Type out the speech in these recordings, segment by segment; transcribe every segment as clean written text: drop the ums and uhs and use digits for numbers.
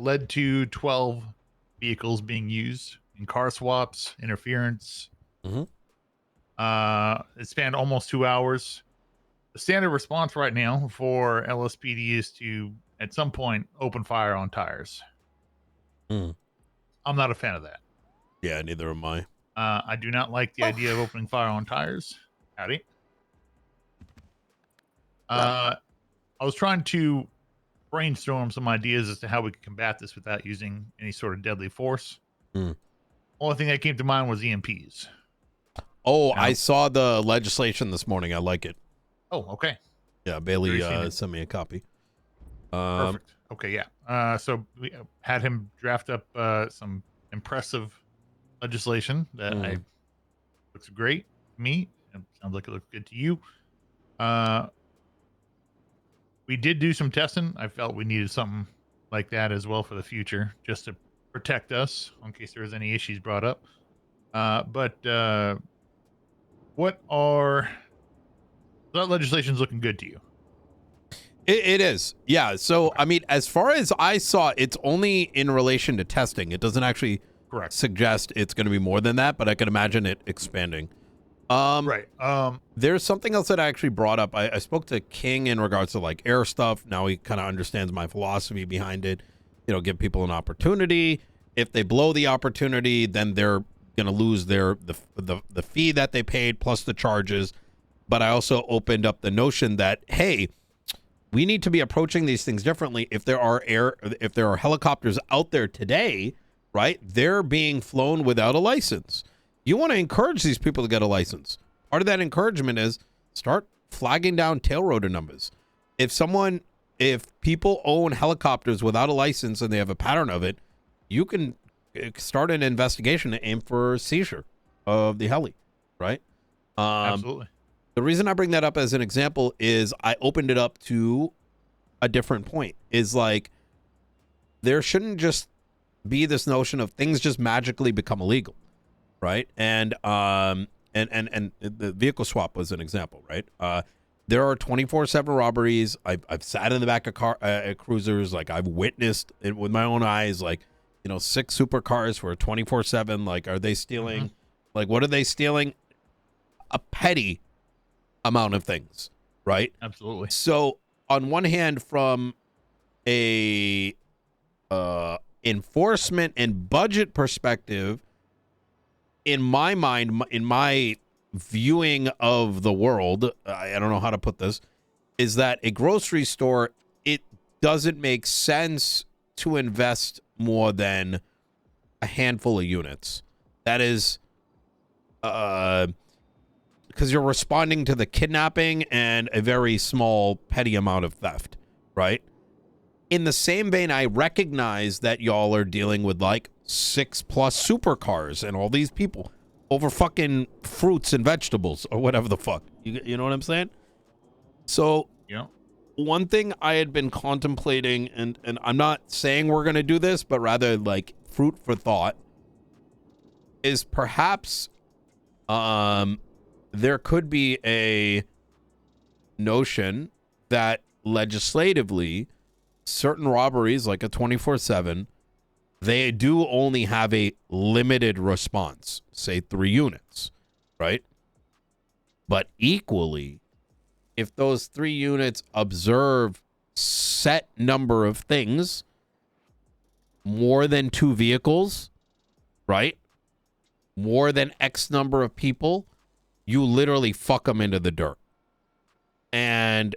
led to 12 vehicles being used in car swaps, interference. Mm-hmm. It spanned almost 2 hours. The standard response right now for LSPD is to, at some point, open fire on tires. Mm. I'm not a fan of that. Yeah, neither am I. I do not like the idea of opening fire on tires. Howdy. I was trying to brainstorm some ideas as to how we could combat this without using any sort of deadly force. Mm. Only thing that came to mind was EMPs. Oh, Now, I saw the legislation this morning. I like it. oh, okay. Yeah, Bailey Already seen it. sent me a copy. Perfect. Okay, yeah. So we had him draft up some impressive legislation that looks great to me. It sounds like it looks good to you. We did do some testing. I felt we needed something like that as well for the future, just to protect us in case there was any issues brought up. But what are that legislation's looking good to you? It is. Yeah. So, I mean, as far as I saw, it's only in relation to testing. It doesn't actually Correct. suggest it's going to be more than that, but I can imagine it expanding. Right. There's something else that I actually brought up. I spoke to King in regards to like air stuff. Now he kind of understands my philosophy behind it. You know, give people an opportunity. If they blow the opportunity, then they're going to lose the fee that they paid plus the charges. But I also opened up the notion that, hey, we need to be approaching these things differently. If there are helicopters out there today, right, they're being flown without a license. You want to encourage these people to get a license. Part of that encouragement is start flagging down tail rotor numbers. If people own helicopters without a license and they have a pattern of it, you can start an investigation to aim for seizure of the heli, right? Absolutely. The reason I bring that up as an example is I opened it up to a different point. Is like there shouldn't just be this notion of things just magically become illegal, right? And the vehicle swap was an example, right? There are 24/7 robberies. I've sat in the back of cruisers, like I've witnessed it with my own eyes, like 6 supercars for 24/7. Like, are they stealing? Mm-hmm. Like, what are they stealing? A petty amount of things, right? Absolutely. So on one hand, from a enforcement and budget perspective, in my mind, in my viewing of the world, I don't know how to put this, is that a grocery store, it doesn't make sense to invest more than a handful of units. That is because you're responding to the kidnapping and a very small petty amount of theft, right? In the same vein, I recognize that y'all are dealing with like 6+ supercars and all these people over fucking fruits and vegetables or whatever the fuck. You know what I'm saying? So one thing I had been contemplating, and I'm not saying we're going to do this, but rather like fruit for thought, is perhaps there could be a notion that legislatively certain robberies, like a 24/7, they do only have a limited response, say 3 units, right? But equally, if those 3 units observe set number of things, more than 2 vehicles, right? More than X number of people, you literally fuck them into the dirt. And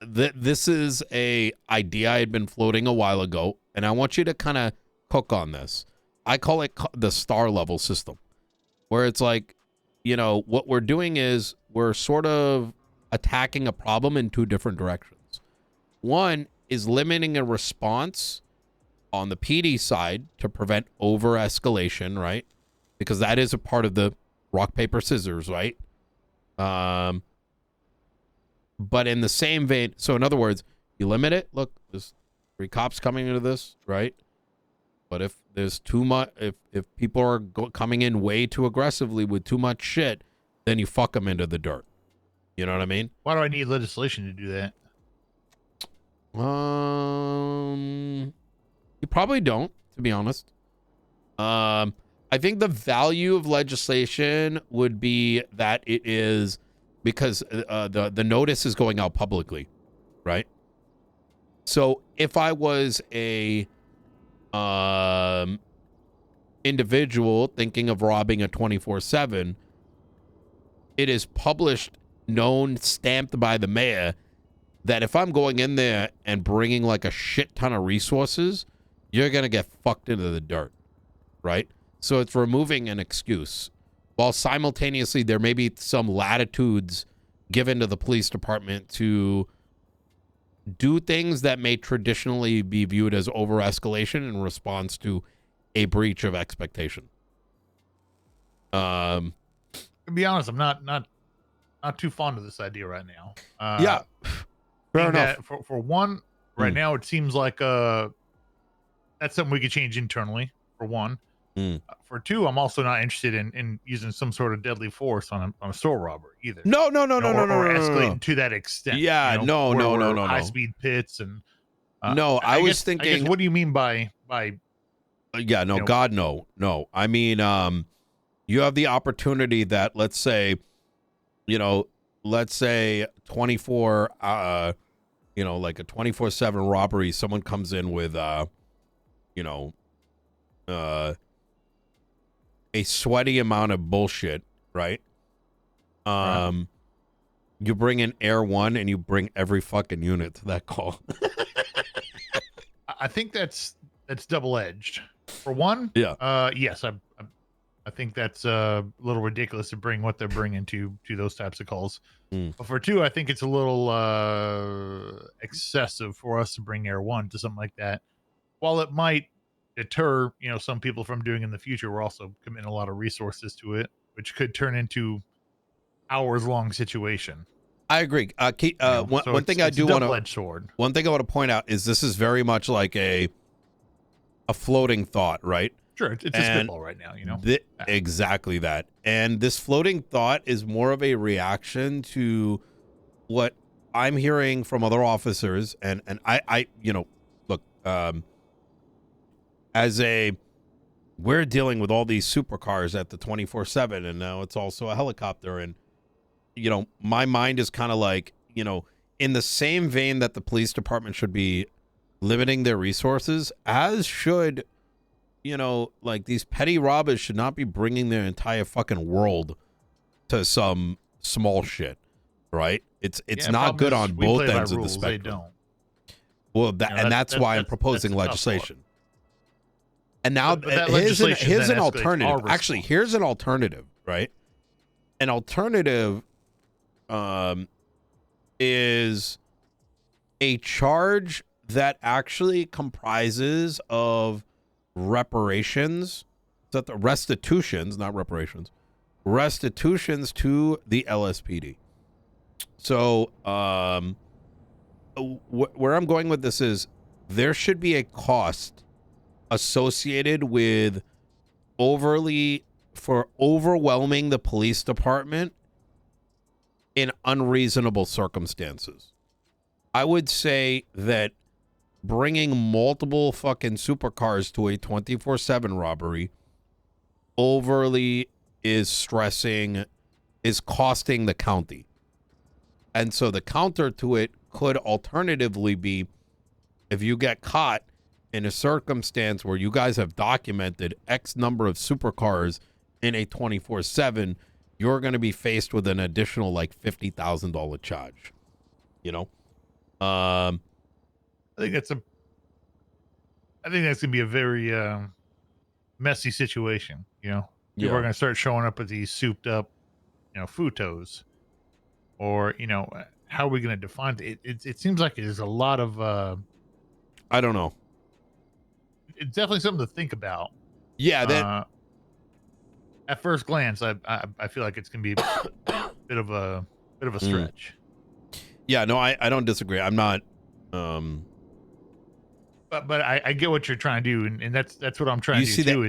this is a idea I had been floating a while ago, and I want you to kind of cook on this. I call it the star level system, where it's like, what we're doing is we're sort of attacking a problem in 2 different directions. One is limiting a response on the PD side to prevent over escalation, right? Because that is a part of the rock, paper, scissors, right? But in the same vein, so in other words, you limit it. Look, there's 3 cops coming into this, right? But if there's too much, if people are coming in way too aggressively with too much shit, then you fuck them into the dirt. You know what I mean? Why do I need legislation to do that? You probably don't, to be honest. I think the value of legislation would be that it is because the notice is going out publicly, right? So if I was a individual thinking of robbing a 24/7, it is published, known, stamped by the mayor that if I'm going in there and bringing like a shit ton of resources, you're going to get fucked into the dirt, right? So it's removing an excuse, while simultaneously there may be some latitudes given to the police department to do things that may traditionally be viewed as over-escalation in response to a breach of expectation. To be honest, I'm not too fond of this idea right now. Yeah, fair enough. For one, right now it seems like that's something we could change internally. For one, for two, I'm also not interested in using some sort of deadly force on a store robbery either. No, or escalating to that extent. Yeah, no. High speed pits and. No, I was thinking. I guess, what do you mean by? Yeah, no, God, no. I mean, you have the opportunity that, let's say 24, like a 24/7 robbery. Someone comes in with, a sweaty amount of bullshit, right? Right. You bring in Air One and you bring every fucking unit to that call. I think that's double-edged. For one, yes, I think that's a little ridiculous to bring what they're bringing to those types of calls. But for two, I think it's a little excessive for us to bring Air One to something like that. While it might deter, some people from doing in the future, we're also committing a lot of resources to it, which could turn into hours-long situation. I agree. One thing I do want to point out is this is very much like a floating thought, right? Sure, it's a spitball right now, Exactly that. And this floating thought is more of a reaction to what I'm hearing from other officers, and I look, we're dealing with all these supercars at the 24/7, and now it's also a helicopter, and my mind is kind of like, in the same vein that the police department should be limiting their resources, as should, like these petty robbers should not be bringing their entire fucking world to some small shit, right? It's not good on both ends of the spectrum. They don't. Well, that's why I'm proposing legislation. And now here's an alternative. Actually, here's an alternative, right? An alternative is a charge that actually comprises of reparations, that the restitutions, not reparations, restitutions to the LSPD. So where I'm going with this is there should be a cost associated with overwhelming the police department in unreasonable circumstances. I would say that bringing multiple fucking supercars to a 24/7 robbery overly is costing the county. And so the counter to it could alternatively be, if you get caught in a circumstance where you guys have documented X number of supercars in a 24/7, you're going to be faced with an additional like $50,000 charge. I think that's gonna be a very messy situation. People are gonna start showing up with these souped up, futos, or how are we gonna define it? It seems like there's a lot of I don't know. It's definitely something to think about. Yeah, at first glance, I feel like it's gonna be a bit of a stretch. Yeah, no, I don't disagree. I'm not. But I get what you're trying to do, and that's what I'm trying to do too.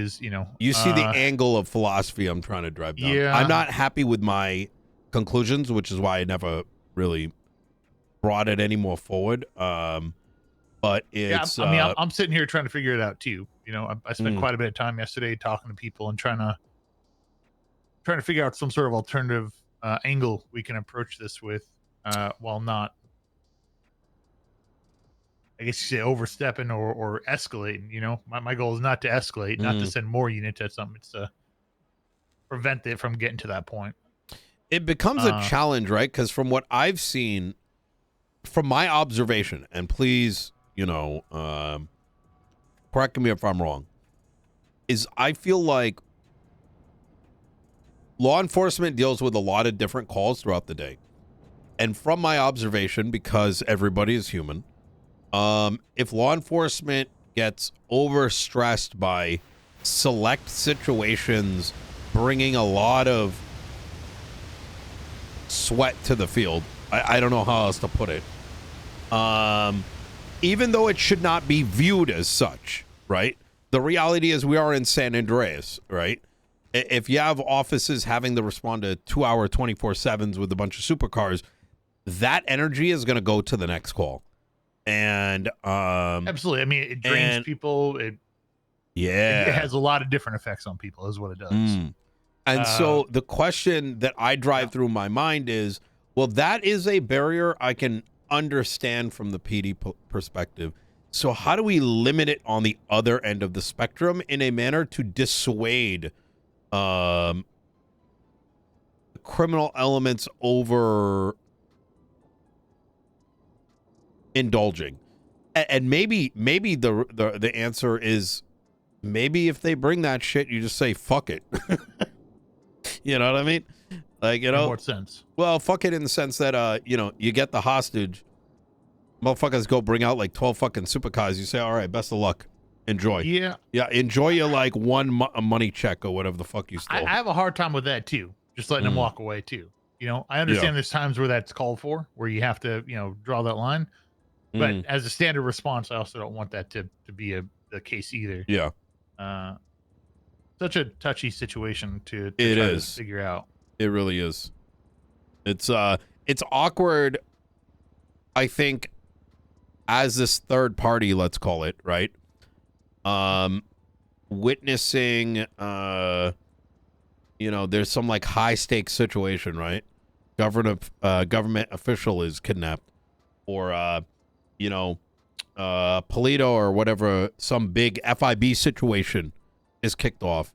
You see the angle of philosophy I'm trying to drive down. Yeah, I'm not happy with my conclusions, which is why I never really brought it any more forward. But Yeah, it's I mean, I'm sitting here trying to figure it out too. I spent mm, quite a bit of time yesterday talking to people and trying to figure out some sort of alternative angle we can approach this with, while not, I guess you say, overstepping or escalating. My goal is not to escalate, not to mm. send more units at something. It's to prevent it from getting to that point. It becomes a Uh, challenge, right? Because from what I've seen, from my observation, and please, correct me if I'm wrong, is I feel like law enforcement deals with a lot of different calls throughout the day. And from my observation, because everybody is human, if law enforcement gets overstressed by select situations, bringing a lot of sweat to the field, I don't know how else to put it. Even though it should not be viewed as such, right? The reality is we are in San Andreas, right? If you have offices having to respond to 2-hour 24/7s with a bunch of supercars, that energy is going to go to the next call. And absolutely. I mean, it drains people. It yeah. has a lot of different effects on people, is what it does. And so the question that I drive Yeah. through my mind is, well, that is a barrier I can understand from the PD perspective. So how do we limit it on the other end of the spectrum in a manner to dissuade criminal elements over indulging? And maybe the answer is, maybe if they bring that shit, you just say fuck it. You know what I mean? Like, In what sense? well, fuck it in the sense that you get the hostage, motherfuckers go bring out like 12 fucking supercars. You say, all right, best of luck, enjoy. Yeah, Enjoy your like a money check or whatever the fuck you stole. I have a hard time with that too. Just letting them walk away too. I understand there's times where that's called for, where you have to, draw that line. But as a standard response, I also don't want that to be the case either. Yeah, Such a touchy situation to it try is. to figure out. It really is. It's awkward, I think, as this third party, let's call it, right? Witnessing there's some like high stakes situation, right? Government official is kidnapped, or Polito or whatever, some big FIB situation is kicked off,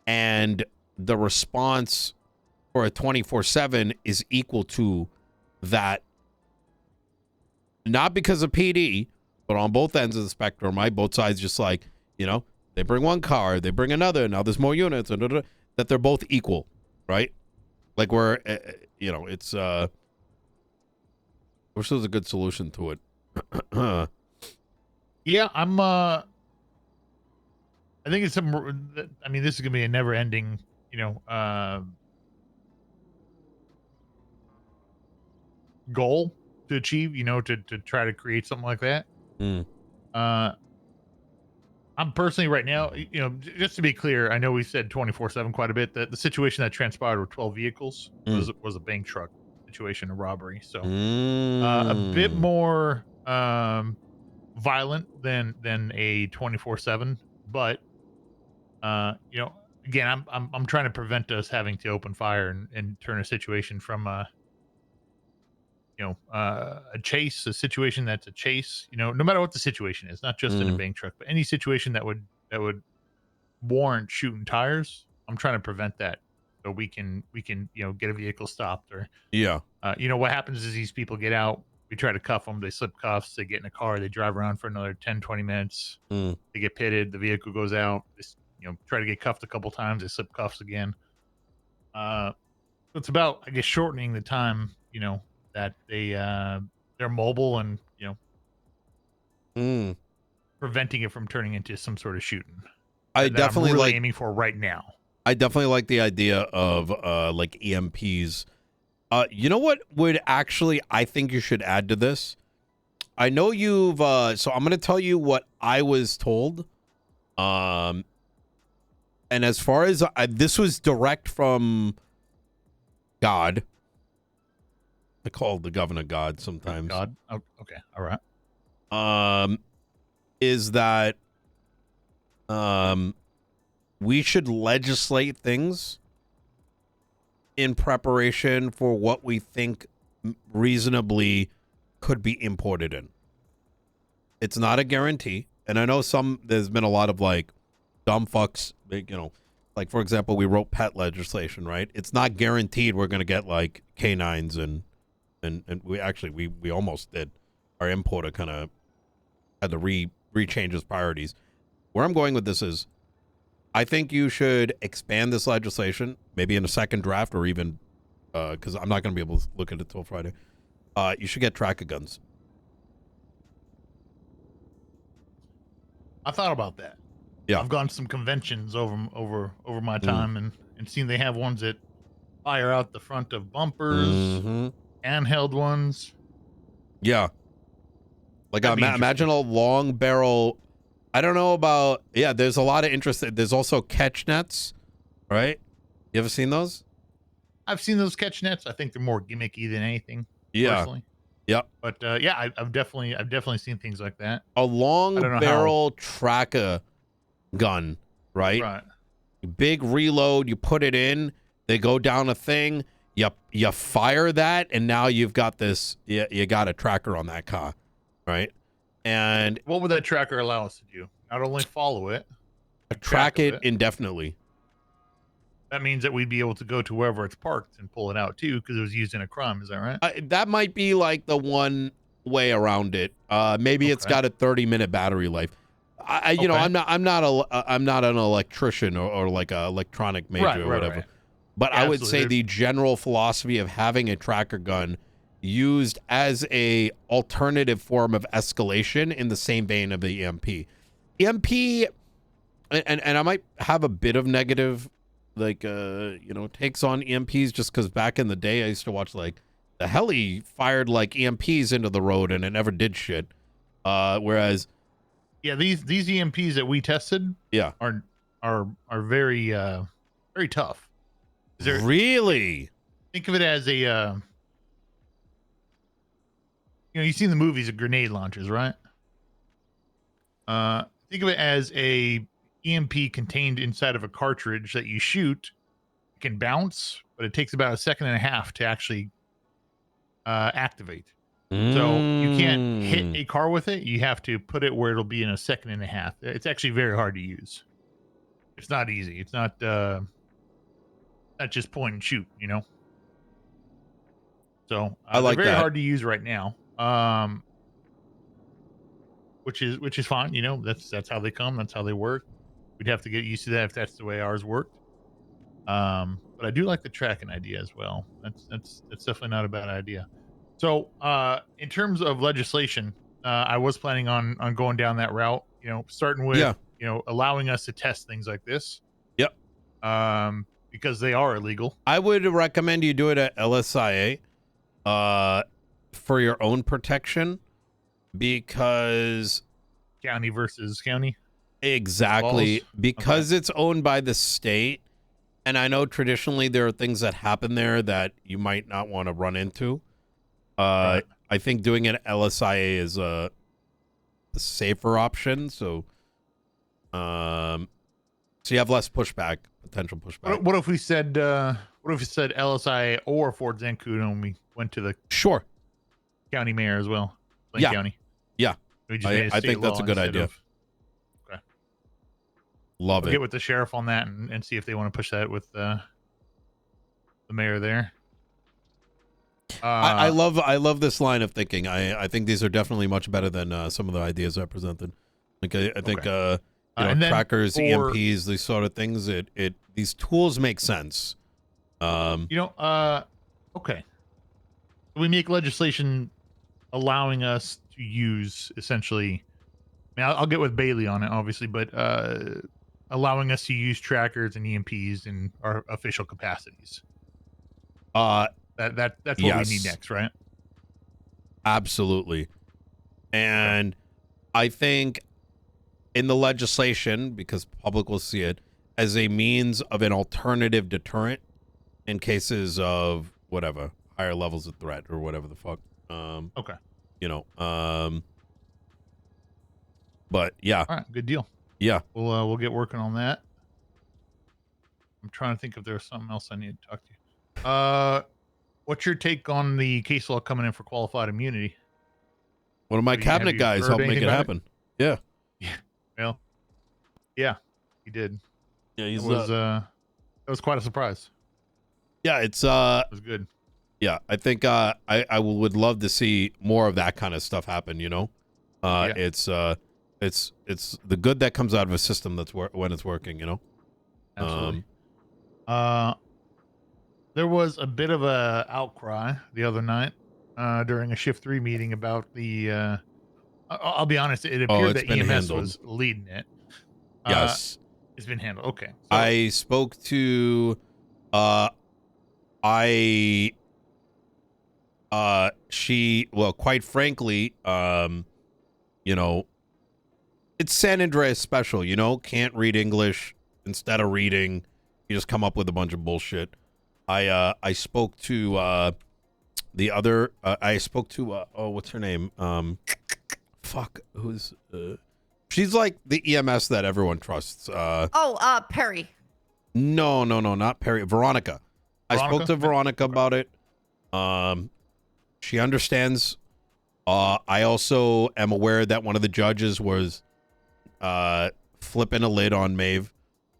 and the response for a 24/7 is equal to that, not because of PD, but on both ends of the spectrum, right? Both sides just like, they bring one car, they bring another, now there's more units, that they're both equal, right? Like it's I wish there was a good solution to it. Yeah, I think it's I mean, this is gonna be a never ending, goal to achieve, to try to create something like that. I'm personally right now, just to be clear, I know we said 24/7 quite a bit. The situation that transpired with 12 vehicles was a bank truck situation, a robbery. So a bit more violent than a 24/7, but again, I'm trying to prevent us having to open fire and turn a situation from a chase, a situation that's a chase, no matter what the situation is, not just in a bank truck, but any situation that would warrant shooting tires. I'm trying to prevent that, so we can get a vehicle stopped, or what happens is these people get out, we try to cuff them, they slip cuffs, they get in a car, they drive around for another 10-20 minutes, they get pitted, the vehicle goes out, they try to get cuffed a couple times, they slip cuffs again. It's about, I guess, shortening the time that they're mobile, and preventing it from turning into some sort of shooting. I definitely I'm really like aiming for right now. I definitely like the idea of like EMPs. You know what would actually, I think you should add to this? I know you've so I'm going to tell you what I was told. And as far as this was direct from God. I call the governor God sometimes. God. Oh, okay. All right. is that we should legislate things in preparation for what we think reasonably could be imported in. It's not a guarantee. And I know there's been a lot of like dumb fucks, like for example, we wrote pet legislation, right? It's not guaranteed we're going to get like canines and we almost did. Our importer kind of had to rechange his priorities. Where I'm going with this is I think you should expand this legislation, maybe in a second draft or even because I'm not going to be able to look at it till Friday. You should get tracker guns. I thought about that. Yeah, I've gone to some conventions over my time and seen they have ones that fire out the front of bumpers, handheld ones. Yeah. Like imagine a long barrel. I don't know about. Yeah, there's a lot of interest. There's also catch nets, right? You ever seen those? I've seen those catch nets. I think they're more gimmicky than anything. Yeah. Personally. Yep. But yeah, I've definitely seen things like that. A long barrel tracker gun, right? Right. Big reload. You put it in. They go down a thing. You fire that, and now you've got this. You got a tracker on that car, right? And what would that tracker allow us to do? Not only follow it, track it indefinitely. That means that we'd be able to go to wherever it's parked and pull it out too, because it was used in a crime. Is that right? That might be like the one way around it. Maybe it's got a 30-minute battery life. You know, I'm not an electrician or like a electronic major or whatever. Right. But yeah, I would say the general philosophy of having a tracker gun used as a alternative form of escalation in the same vein of the EMP. EMP, and I might have a bit of negative, like, takes on EMPs just because back in the day I used to watch, like, the heli fired, like, EMPs into the road and it never did shit. Whereas... Yeah, these EMPs that we tested are very, very tough. Really? Think of it as a... you've seen the movies of grenade launchers, right? Think of it as a EMP contained inside of a cartridge that you shoot. It can bounce, but it takes about 1.5 seconds to actually activate. So you can't hit a car with it. You have to put it where it'll be in 1.5 seconds. It's actually very hard to use. It's not easy. It's not just point and shoot, So I like they're very that. hard to use right now. Which is fine, that's how they come, that's how they work. We'd have to get used to that if that's the way ours worked. But I do like the tracking idea as well. That's definitely not a bad idea. So in terms of legislation, I was planning on going down that route, starting with allowing us to test things like this. Yep. Because they are illegal. I would recommend you do it at LSIA for your own protection. Because county versus county, exactly, because it's owned by the state, and I know traditionally there are things that happen there that you might not want to run into. Right. I think doing it at LSIA is a safer option, so you have less potential pushback. What if we said LSIA or Fort Zancudo and we went to the county mayor as well? Lane County. Yeah. I think that's a good idea. Okay. Love it. Get with the sheriff on that and see if they want to push that with the mayor there. I love this line of thinking. I think these are definitely much better than some of the ideas I presented. Like I think trackers, EMPs, these sort of things. These tools make sense. Okay. We make legislation allowing us to use essentially, I'll get with Bailey on it obviously, but allowing us to use trackers and EMPs in our official capacities. That's what we need next, right? Absolutely. And I think in the legislation, because public will see it as a means of an alternative deterrent in cases of whatever higher levels of threat or whatever the fuck. But yeah, All right, good deal. yeah. We'll get working on that. I'm trying to think if there's something else I need to talk to you. What's your take on the case law coming in for qualified immunity? One of my Have cabinet you guys heard helped make anything it about happen. Yeah. Yeah. Well, yeah, he did. Yeah, It he's was quite a surprise. yeah, it's It was good. yeah, I think I would love to see more of that kind of stuff happen, you know? Yeah. It's the good that comes out of a system that's when it's working, you know? Absolutely. There was a bit of a outcry the other night during a shift 3 meeting about the I'll be honest, it Oh, appeared it's that been EMS handled. was leading it. Uh Yes. it's been handled. Okay. So I spoke to I she well, quite frankly, you know, it's San Andreas special, you know, can't read English. Instead of reading, you just come up with a bunch of bullshit. I spoke to the other I spoke to oh, what's her name? Fuck, who's she's like the EMS that everyone trusts. Perry. No, not Perry. Veronica. I spoke to Veronica about it. She understands. I also am aware that one of the judges was flipping a lid on Maeve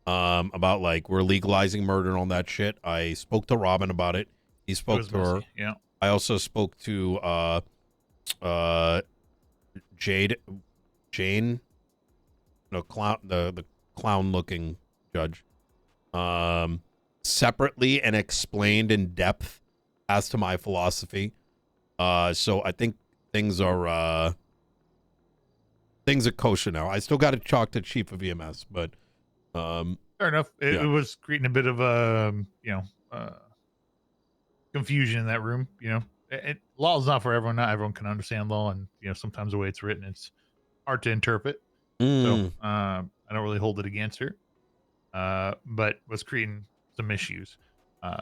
about like we're legalizing murder and all that shit. I spoke to Robin about it. He spoke to her. Yeah. I also spoke to Jane, no, clown, the clown looking judge, separately and explained in depth as to my philosophy. So I think things are kosher now. I still got to talk to chief of EMS, but fair enough. It was creating a bit of confusion in that room. You know, law is not for everyone. Not everyone can understand law, and sometimes the way it's written, it's hard to interpret. So I don't really hold it against her, but was creating some issues. I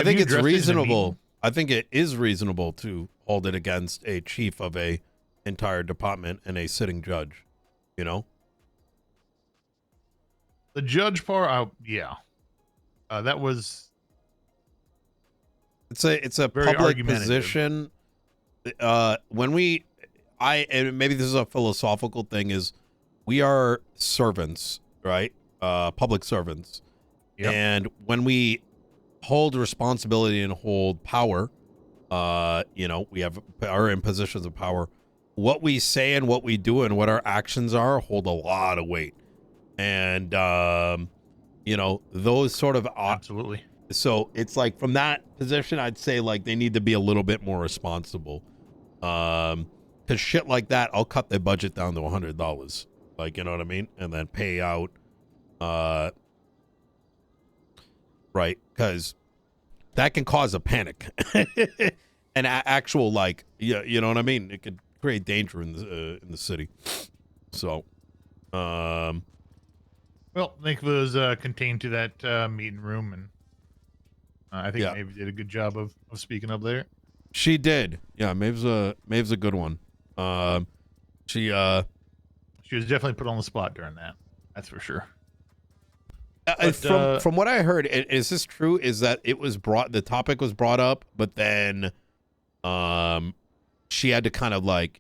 think it's reasonable. I think it is reasonable to hold it against a chief of a entire department and a sitting judge. You know, the judge part. That was. It's a public position. And maybe this is a philosophical thing, is we are servants, right? Public servants. Yep. And when we hold responsibility and hold power, we are in positions of power. What we say and what we do and what our actions are hold a lot of weight. And, those sort of... Absolutely. So it's like from that position, I'd say like they need to be a little bit more responsible. Because shit like that, I'll cut their budget down to $100. Like, you know what I mean? And then pay out... right, because that can cause a panic, an actual like, you know what I mean. It could create danger in the city. So, well, I think it was contained to that meeting room, and I think Maeve did a good job of speaking up there. She did, yeah. Maeve's a good one. She was definitely put on the spot during that. That's for sure. From what I heard, is this true? Is that the topic was brought up, but then, she had to kind of like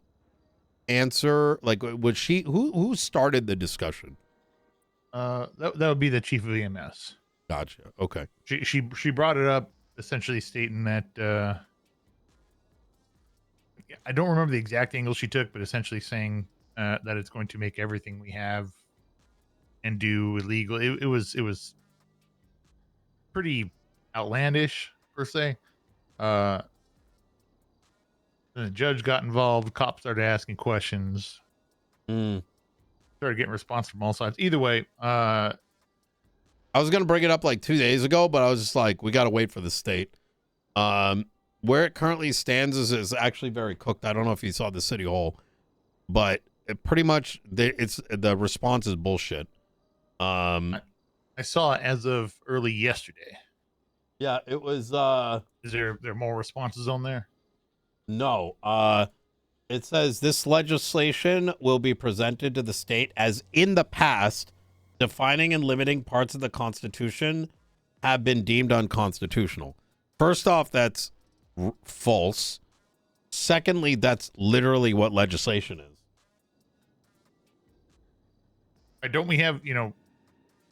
answer. Like, was she who started the discussion? That would be the chief of EMS. Gotcha. Okay. She brought it up, essentially stating that I don't remember the exact angle she took, but essentially saying that it's going to make everything we have and do illegal. It was pretty outlandish per se. The judge got involved. Cops started asking questions. Started getting response from all sides. Either way, I was gonna bring it up like 2 days ago, but I was just like, we gotta wait for the state. Where it currently stands is actually very cooked. I don't know if you saw the city hall, but pretty much the response is bullshit. I saw it as of early yesterday. Yeah, it was. Is there more responses on there? No. It says this legislation will be presented to the state as in the past, defining and limiting parts of the Constitution have been deemed unconstitutional. First off, that's false. Secondly, that's literally what legislation is. Don't we have,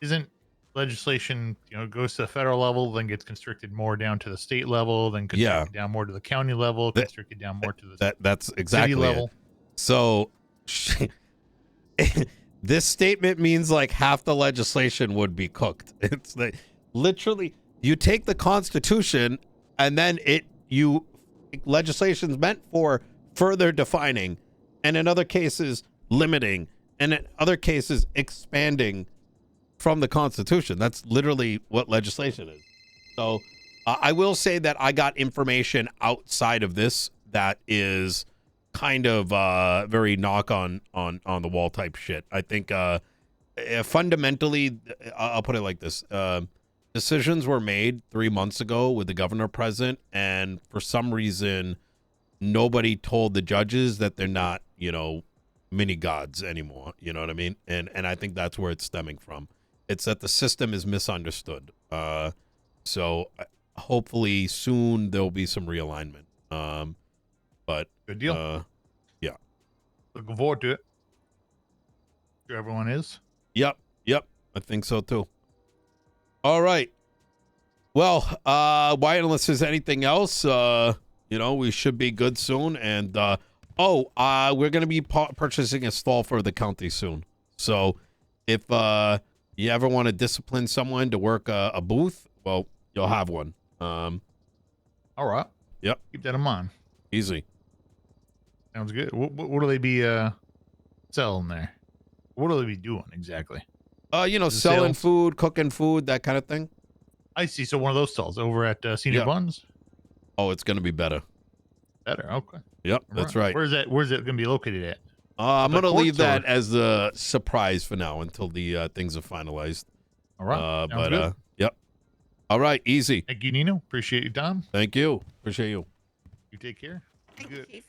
isn't legislation, goes to the federal level, then gets constricted more down to the state level, then constricted down more to the county level, constricted down more to the that's exactly city level. So this statement means like half the legislation would be cooked. It's like literally you take the Constitution and then legislation's meant for further defining, and in other cases limiting, and in other cases expanding from the Constitution. That's literally what legislation is. So I will say that I got information outside of this that is kind of very knock on the wall type shit. I think fundamentally, I'll put it like this. Decisions were made 3 months ago with the governor present, and for some reason, nobody told the judges that they're not, mini gods anymore. You know what I mean? And I think that's where it's stemming from. It's that the system is misunderstood. So hopefully soon there'll be some realignment. But good deal. Yeah. Looking forward to it. Sure everyone is. Yep. I think so too. All right. Well, why, unless there's anything else, we should be good soon. And we're gonna be purchasing a stall for the county soon. So if you ever want to discipline someone to work a booth, well, you'll have one. All right. Yep. Keep that in mind. Easy. Sounds good. What will they be selling there? What will they be doing exactly? Selling sales? food, cooking food, that kind of thing. I see. So one of those stalls over at Senior Buns. Oh, it's gonna be better. Better. Okay. Yep, that's right. Where's it gonna be located at? I'm gonna leave that as a surprise for now until the things are finalized. All right. But yep. All right, easy. Thank you, Nino. Appreciate your time. Thank you. Appreciate you. You take care. Thank you, Chief.